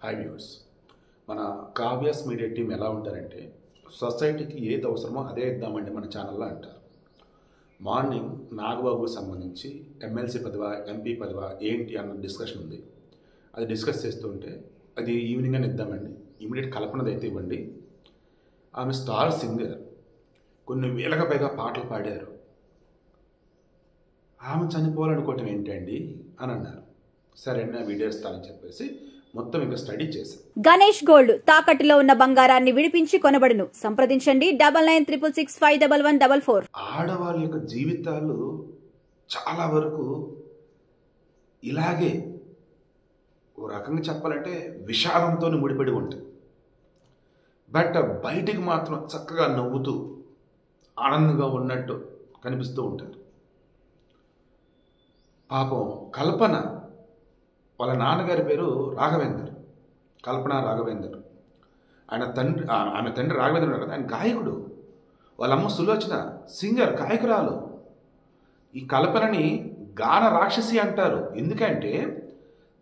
Hi viewers, మన Kavya's media team ఎలా ఉంటారంటే సొసైటీకి ఏది అవసరమో అదే ఇద్దామండి మన ఛానల్లో అంటారు. మార్నింగ్ నాగబాబుకు సంబంధించి ఎమ్మెల్సీ పదవా ఎంపీ పదవా ఏంటి అన్న డిస్కషన్ ఉంది. అది డిస్కస్ చేస్తుంటే అది ఈవినింగ్ అని ఇద్దామండి, ఇమీడియట్ కల్పనది అయితే ఇవ్వండి. ఆమె స్టార్ సింగర్, కొన్ని వేలకు పైగా పాటలు పాడారు. ఆమె చనిపోవాలనుకోవటం ఏంటండి అని అన్నారు. సరే నా వీడియో ఇస్తానని చెప్పేసి మొత్తం ఇంకా స్టడీ చేశాం. గణేష్ గోల్డ్ తాకట్టులో ఉన్న బంగారాన్ని విడిపించి కొనబడును. సంప్రదించండి 9966651144. ఆడవాళ్ళ యొక్క జీవితాలు చాలా వరకు ఇలాగే ఓ రకంగా చెప్పాలంటే విషాదంతో ముడిపడి ఉంటాయి. బట్ బయటికి మాత్రం చక్కగా నవ్వుతూ ఆనందంగా ఉన్నట్టు కనిపిస్తూ ఉంటారు. పాపం కల్పన, వాళ్ళ నాన్నగారి పేరు రాఘవేందర్, కల్పన రాఘవేందర్. ఆమె తండ్రి రాఘవేంద్ర ఉన్నారు కదా, ఆయన గాయకుడు. వాళ్ళమ్మ సులోచన సింగర్, గాయకురాలు. ఈ కల్పనని గాన రాక్షసి అంటారు. ఎందుకంటే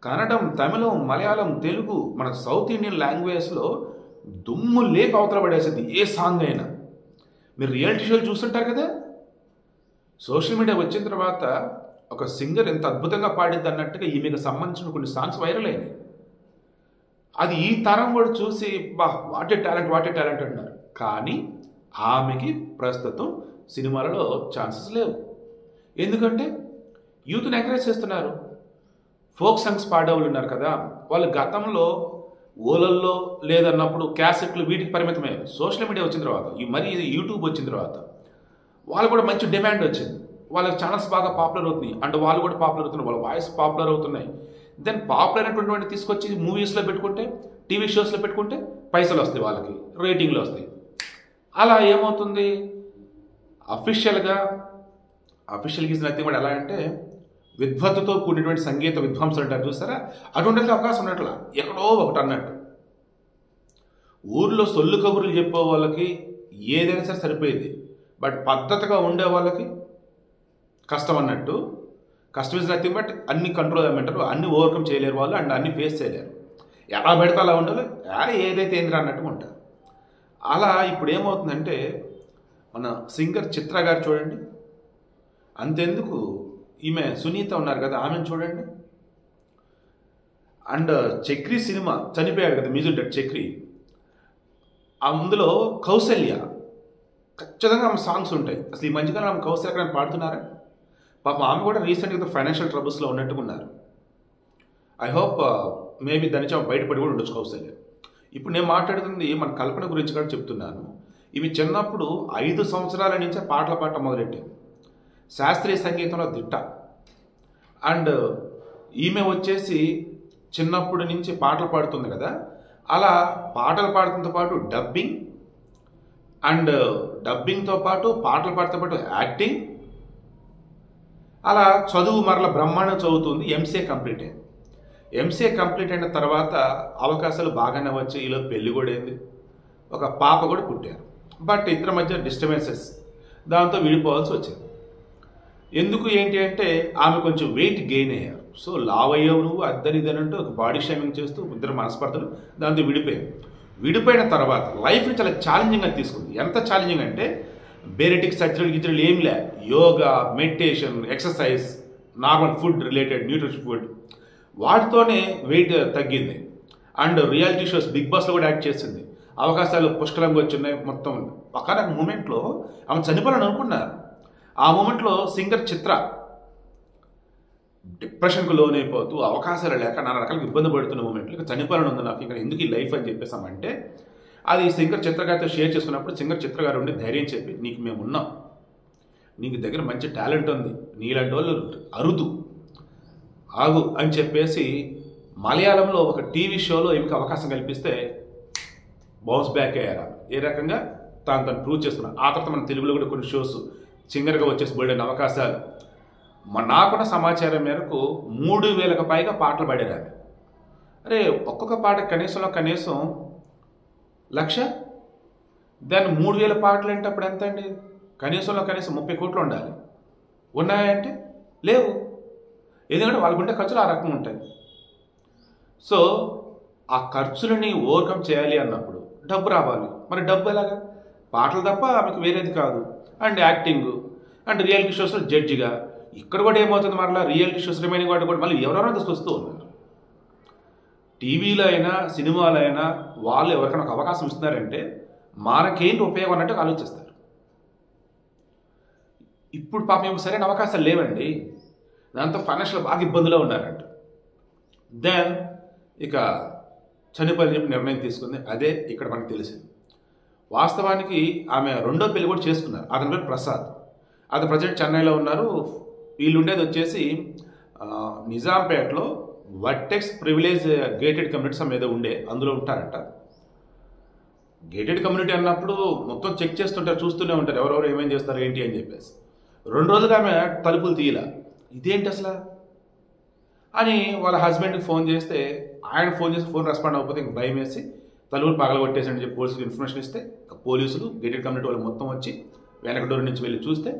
కన్నడం, తమిళం, మలయాళం, తెలుగు, మన సౌత్ ఇండియన్ లాంగ్వేజ్లో దుమ్ము లేపి అవతల పడేసింది ఏ సాంగ్ అయినా. మీరు రియాలిటీ షోలు చూస్తుంటారు కదా. సోషల్ మీడియా వచ్చిన తర్వాత ఒక సింగర్ ఎంత అద్భుతంగా పాడిద్ది అన్నట్టుగా ఈమెకు సంబంధించిన కొన్ని సాంగ్స్ వైరల్ అయినాయి. అది ఈ తరం కూడా చూసి వాటే టాలెంట్ అంటున్నారు. కానీ ఆమెకి ప్రస్తుతం సినిమాలలో ఛాన్సెస్ లేవు. ఎందుకంటే యూత్ని ఎంకరేజ్ చేస్తున్నారు. ఫోక్ సాంగ్స్ పాడేవాళ్ళు ఉన్నారు కదా, వాళ్ళు గతంలో ఓలల్లో లేదన్నప్పుడు క్యాసెట్లు వీటికి పరిమితమయ్యారు. సోషల్ మీడియా వచ్చిన తర్వాత మరి యూట్యూబ్ వచ్చిన తర్వాత వాళ్ళు కూడా మంచి డిమాండ్ వచ్చింది. వాళ్ళకి ఛానల్స్ బాగా పాపులర్ అవుతున్నాయి, అండ్ వాళ్ళు కూడా పాపులర్ అవుతున్నారు, వాళ్ళ వాయిస్ పాపులర్ అవుతున్నాయి. దెన్ పాపులర్ అయినటువంటి తీసుకొచ్చి మూవీస్లో పెట్టుకుంటే, టీవీ షోస్లో పెట్టుకుంటే పైసలు వస్తాయి, వాళ్ళకి రేటింగ్లు వస్తాయి. అలా ఏమవుతుంది, అఫీషియల్గా ఇస్ నథింగ్ కూడా ఎలా అంటే విద్వత్తుతో కూడినటువంటి సంగీత విద్వాంసులు అంటారు చూసారా, అటువంటి అవకాశం ఉన్నట్ల ఎక్కడో ఒకటి అన్నట్టు. ఊర్లో సొల్లు కబుర్లు చెప్పే వాళ్ళకి ఏదైనా సరే సరిపోయింది, బట్ పద్ధతిగా ఉండే వాళ్ళకి కష్టం అన్నట్టు. కష్టం ఇస్ నథింగ్ బట్ అన్ని కంట్రోల్ ఏమంటారు, అన్ని ఓవర్కమ్ చేయలేరు వాళ్ళు, అండ్ అన్ని ఫేస్ చేయలేరు. ఎలా పెడితే అలా ఉండాలి, ఏదైతే ఏంద్రా అన్నట్టుగా ఉంటారు. అలా ఇప్పుడు ఏమవుతుందంటే మన సింగర్ చిత్ర గారు చూడండి, అంతెందుకు ఈమె సునీత ఉన్నారు కదా, ఆమెను చూడండి. అండ్ చక్రి సినిమా చనిపోయాడు కదా మ్యూజిక్ డైరెక్టర్ చక్రి, అందులో కౌసల్య ఖచ్చితంగా ఆమె సాంగ్స్ ఉంటాయి. అసలు ఈ మధ్యకాలం ఆమె కౌసల్య ఎక్కడ పాడుతున్నారా? పాపం ఆమె కూడా రీసెంట్గా ఫైనాన్షియల్ ట్రబుల్స్లో ఉన్నట్టుకున్నారు. ఐ హోప్ మేబీ దాని నుంచి ఆమె బయటపడి కూడా ఉండొచ్చు కౌసల్య. ఇప్పుడు నేను మాట్లాడుతుంది మన కల్పన గురించి కూడా చెప్తున్నాను. ఇవి చిన్నప్పుడు 5 సంవత్సరాల నుంచే పాటలు పాడటం మొదలెట్టారు. శాస్త్రీయ సంగీతంలో దిట్ట. అండ్ ఈమె వచ్చేసి చిన్నప్పటి నుంచి పాటలు పాడుతుంది కదా, అలా పాటలు పాడుతుంతో పాటు డబ్బింగ్తో పాటు పాటలు పాడుతూ పాటు యాక్టింగ్, అలా చదువు మరల బ్రహ్మాండం చదువుతుంది. ఎంసీఏ కంప్లీట్ అయిన తర్వాత అవకాశాలు బాగానే వచ్చి ఈలో పెళ్లి కూడా అయింది, ఒక పాప కూడా పుట్టారు. బట్ ఇద్దరి మధ్య డిస్టర్బెన్సెస్, దాంతో విడిపోవాల్సి వచ్చింది. ఎందుకు ఏంటి అంటే ఆమె కొంచెం వెయిట్ గెయిన్ అయ్యారు. సో లావ్ అయ్యావు నువ్వు ఇదనంటూ ఒక బాడీ షేమింగ్ చేస్తూ ఇద్దరు మనస్పర్ధలు, దాంతో విడిపోయిన తర్వాత లైఫ్ని చాలా ఛాలెంజింగ్గా తీసుకుంది. ఎంత ఛాలెంజింగ్ అంటే బేరెటిక్ సర్జరీలు ఏం లే, yoga, meditation, exercise, normal food related nutrition food, వాటితోనే వెయిట్ తగ్గింది. అండ్ రియాలిటీ షోస్, బిగ్ బాస్లో కూడా యాక్ట్ చేసింది. అవకాశాలు పుష్కలంగా వచ్చినాయి. మొత్తం ఒకనొక మూమెంట్లో ఆమె చనిపోవాలని అనుకున్నారు. ఆ మూమెంట్లో సింగర్ చిత్ర డిప్రెషన్కు లోనైపోతూ అవకాశాలు లేక నానా రకాలకు ఇబ్బంది పడుతున్న మూమెంట్లో ఇక చనిపోవాలని ఉంది నాకు, ఇక్కడ ఎందుకు ఈ లైఫ్ అని చెప్పేసామంటే అది సింగర్ చిత్ర గారితో షేర్ చేసుకున్నప్పుడు సింగర్ చిత్ర గారు ఉండి ధైర్యం చెప్పి, నీకు మేము ఉన్నాం, నీకు దగ్గర మంచి టాలెంట్ ఉంది, నీలాంటి వాళ్ళు అరుదు, ఆగు అని చెప్పేసి మలయాళంలో ఒక టీవీ షోలో ఈమెకి అవకాశం కల్పిస్తే బౌన్స్ బ్యాక్ అయ్యారు. ఏ రకంగా తను ప్రూవ్ చేస్తున్నారు. ఆ తర్వాత మన తెలుగులో కూడా కొన్ని షోస్ సింగర్గా వచ్చేసి బోల్డైన అవకాశాలు. నాకున్న సమాచారం మేరకు 3000కు పైగా పాటలు పాడారు ఆమె. అరే ఒక్కొక్క పాట కనీసం 1,00,000, దాన్ని 3000 పాటలు అంటే అప్పుడు ఎంత అండి? కనీసం 30 కోట్లు ఉండాలి. ఉన్నాయంటే లేవు, ఎందుకంటే వాళ్ళకుంటే ఖర్చులు ఆ రకంగా ఉంటాయి. సో ఆ ఖర్చులని ఓవర్కమ్ చేయాలి అన్నప్పుడు డబ్బు రావాలి. మరి డబ్బు ఎలాగా? పాటలు తప్ప ఆమెకు వేరేది కాదు. అండ్ యాక్టింగ్ అండ్ రియాలిటీ షోస్లో జడ్జిగా. ఇక్కడ కూడా ఏమవుతుంది, మరలా రియాలిటీ షోస్ రిమైనింగ్ వాటి కూడా మళ్ళీ ఎవరెవరో తీసుకొస్తూ ఉన్నారు. టీవీలో అయినా సినిమాలో అయినా వాళ్ళు ఎవరికైనా ఒక అవకాశం ఇస్తున్నారంటే మనకేంటి ఉపయోగం అన్నట్టు ఆలోచిస్తారు. ఇప్పుడు పాపం ఏమో సరైన అవకాశాలు లేవండి. దాంతో ఫైనాన్షియల్ బాగా ఇబ్బందులో ఉన్నారంట. దెన్ ఇక చనిపోయి చెప్పి నిర్ణయం తీసుకుంది. అదే ఇక్కడ మనకు తెలిసింది. వాస్తవానికి ఆమె రెండో పెళ్లి కూడా చేసుకున్నారు. అతని పేరు ప్రసాద్. అతను ప్రజెంట్ చెన్నైలో ఉన్నారు. వీళ్ళు ఉండేది వచ్చేసి నిజాంపేటలో వర్టెక్స్ ప్రివిలేజ్ గేటెడ్ కమ్యూనిటీస్ మీద ఉండే అందులో ఉంటారంట. గేటెడ్ కమ్యూనిటీ అన్నప్పుడు మొత్తం చెక్ చేస్తుంటారు, చూస్తూనే ఉంటారు ఎవరెవరు ఏమేం చేస్తారు ఏంటి అని చెప్పేసి. 2 రోజులుగా ఆమె తలుపులు తీయలా. ఇదేంటి అసలు అని వాళ్ళ హస్బెండ్కి ఫోన్ చేస్తే ఆయన ఫోన్ చేసి ఫోన్ రెస్పాండ్ అవ్వకపోతే ఇంక భయం వేసి తలుపులు పగలగొట్టేసని చెప్పి పోలీసులకు ఇన్ఫర్మేషన్ ఇస్తే పోలీసులు గేటెడ్ కమ్యూనిటీ వాళ్ళు మొత్తం వచ్చి వెనక డోర్ నుంచి వెళ్ళి చూస్తే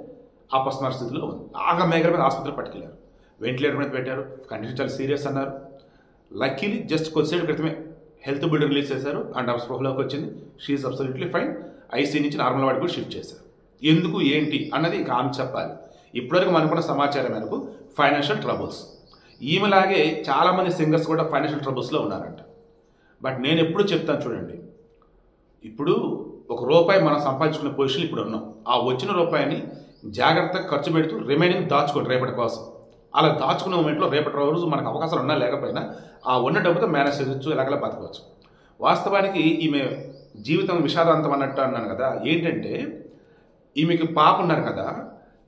అపస్మార స్థితిలో ఉంది. ఆగా మేఘల మీద ఆసుపత్రికి పట్టుకెళ్ళారు. వెంటిలేటర్ మీద పెట్టారు. కండిషన్ చాలా సీరియస్ అన్నారు. లక్కీలీ జస్ట్ కొద్దిసేపు క్రితమే హెల్త్ బిల్డ్ రిలీజ్ చేశారు అండ్ స్పృహలోకి వచ్చింది. She is absolutely fine. ఐసీ నుంచి నార్మల్ వాడికి కూడా షిఫ్ట్ చేశారు. ఎందుకు ఏంటి అన్నది ఇక ఆమె చెప్పాలి. ఇప్పటివరకు మనకున్న సమాచారం మేరకు ఫైనాన్షియల్ ట్రబుల్స్. ఈమెలాగే చాలామంది సింగర్స్ కూడా ఫైనాన్షియల్ ట్రబుల్స్లో ఉన్నారంట. బట్ నేను ఎప్పుడు చెప్తాను చూడండి, ఇప్పుడు ₹1 మనం సంపాదించుకునే పొజిషన్ ఇప్పుడు ఉన్నాం. ఆ వచ్చిన రూపాయిని జాగ్రత్తగా ఖర్చు పెడుతూ రిమైనింగ్ దాచుకోండి రేపటి కోసం. అలా దాచుకునే మూమెంట్లో రేపటి రోజు మనకు అవకాశాలు ఉన్నా లేకపోయినా ఆ ఉన్న డబ్బుతో మేనేజ్ చేయవచ్చు, ఎలాగలా బతకవచ్చు. వాస్తవానికి ఈమె జీవితం విషాదాంతం అన్నట్టు అన్నాను కదా. ఏంటంటే ఈమెకి పాప ఉన్నారు కదా,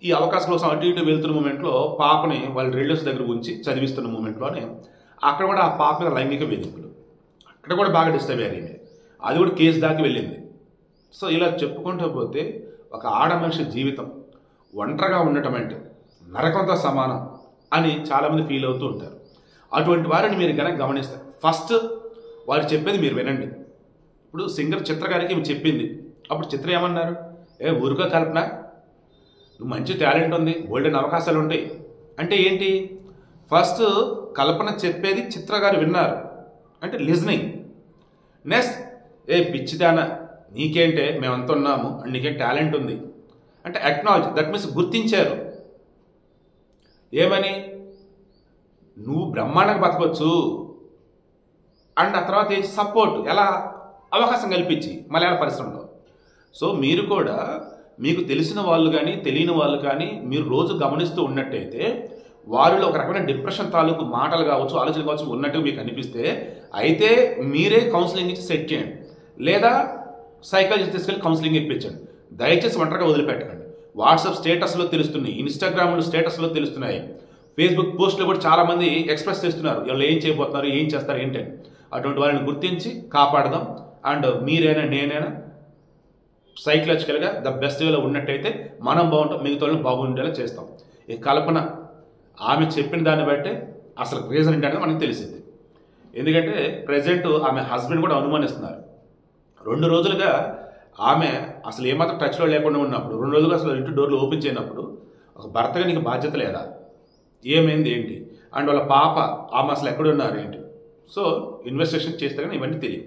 ఈ అవకాశం కోసం అటు ఇటు వెళ్తున్న మూమెంట్లో పాపని వాళ్ళ రిలేటివ్స్ దగ్గర ఉంచి చదివిస్తున్న మూమెంట్లోనే అక్కడ కూడా ఆ పాప మీద లైంగిక వేధింపులు, అక్కడ కూడా బాగా డిస్టర్బ్ అయ్యారు ఈమె. అది కూడా కేసు దాకా వెళ్ళింది. సో ఇలా చెప్పుకుంటూ పోతే ఒక ఆడ మనిషి జీవితం ఒంటరిగా ఉండటం అంటే నరకంతో సమానం అని చాలామంది ఫీల్ అవుతూ ఉంటారు. అటువంటి వారిని మీరు కనుక గమనిస్తారు, ఫస్ట్ వారు చెప్పేది మీరు వినండి. ఇప్పుడు సింగర్ చిత్ర గారికి ఈమె చెప్పింది. అప్పుడు చిత్ర ఏమన్నారు, ఊరుగా కల్పన, నువ్వు మంచి టాలెంట్ ఉంది, గోల్డెన్ అవకాశాలు ఉంటాయి అంటే ఏంటి? ఫస్ట్ కల్పన చెప్పేది చిత్ర గారు విన్నారు అంటే లిజనింగ్. నెక్స్ట్ పిచ్చిదానా నీకేంటే మేమంతా ఉన్నాము అండ్ నీకేం టాలెంట్ ఉంది అంటే అక్నాలజ్, దట్ మీన్స్ గుర్తించారు. ఏమని? నువ్వు బ్రహ్మాండంగా బతకొచ్చు అండ్ ఆ తర్వాత సపోర్ట్, ఎలా అవకాశం కల్పించి మలయాళ పరిశ్రమలో. సో మీరు కూడా మీకు తెలిసిన వాళ్ళు కానీ తెలియని వాళ్ళు కానీ మీరు రోజు గమనిస్తూ ఉన్నట్టయితే వారిలో ఒక రకమైన డిప్రెషన్ తాలూకు మాటలు కావచ్చు, ఆలోచనలు కావచ్చు ఉన్నట్టు మీకు అనిపిస్తే అయితే మీరే కౌన్సిలింగ్ ఇచ్చి సెట్ చేయండి, లేదా సైకాలజిస్ట్ తీసుకెళ్ళి కౌన్సిలింగ్ ఇప్పించండి. దయచేసి ఒంటరిగా వదిలిపెట్టకండి. వాట్సాప్ స్టేటస్లో తెలుస్తున్నాయి, ఇన్స్టాగ్రామ్లో స్టేటస్లో తెలుస్తున్నాయి, ఫేస్బుక్ పోస్టులు కూడా చాలామంది ఎక్స్ప్రెస్ చేస్తున్నారు వాళ్ళు ఏం చేయబోతున్నారు, ఏం చేస్తారు ఏంటని. అటువంటి వారిని గుర్తించి కాపాడదాం. అండ్ మీరైనా నేనైనా సైకలాజికల్గా ద బెస్ట్ వేలో ఉన్నట్టయితే మనం బాగుంటాం, మిగతా వాళ్ళు బాగుండేలా చేస్తాం. ఈ కల్పన ఆమె చెప్పిన దాన్ని బట్టే అసలు రీజన్ ఏంటంటే మనకు తెలిసింది. ఎందుకంటే ప్రజెంట్ ఆమె హస్బెండ్ కూడా అనుమానిస్తున్నారు. 2 రోజులుగా ఆమె అసలు ఏమాత్రం టచ్లో లేకుండా ఉన్నప్పుడు, 2 రోజులుగా అసలు ఇంటి డోర్లు ఓపెన్ చేయనప్పుడు ఒక భర్తగా నీకు బాధ్యత లేదా, ఏమైంది ఏంటి, అండ్ వాళ్ళ పాప ఆమె అసలు ఎక్కడున్నారు ఏంటి. సో ఇన్వెస్టిగేషన్ చేస్తే కానీ ఇవన్నీ తెలియదు.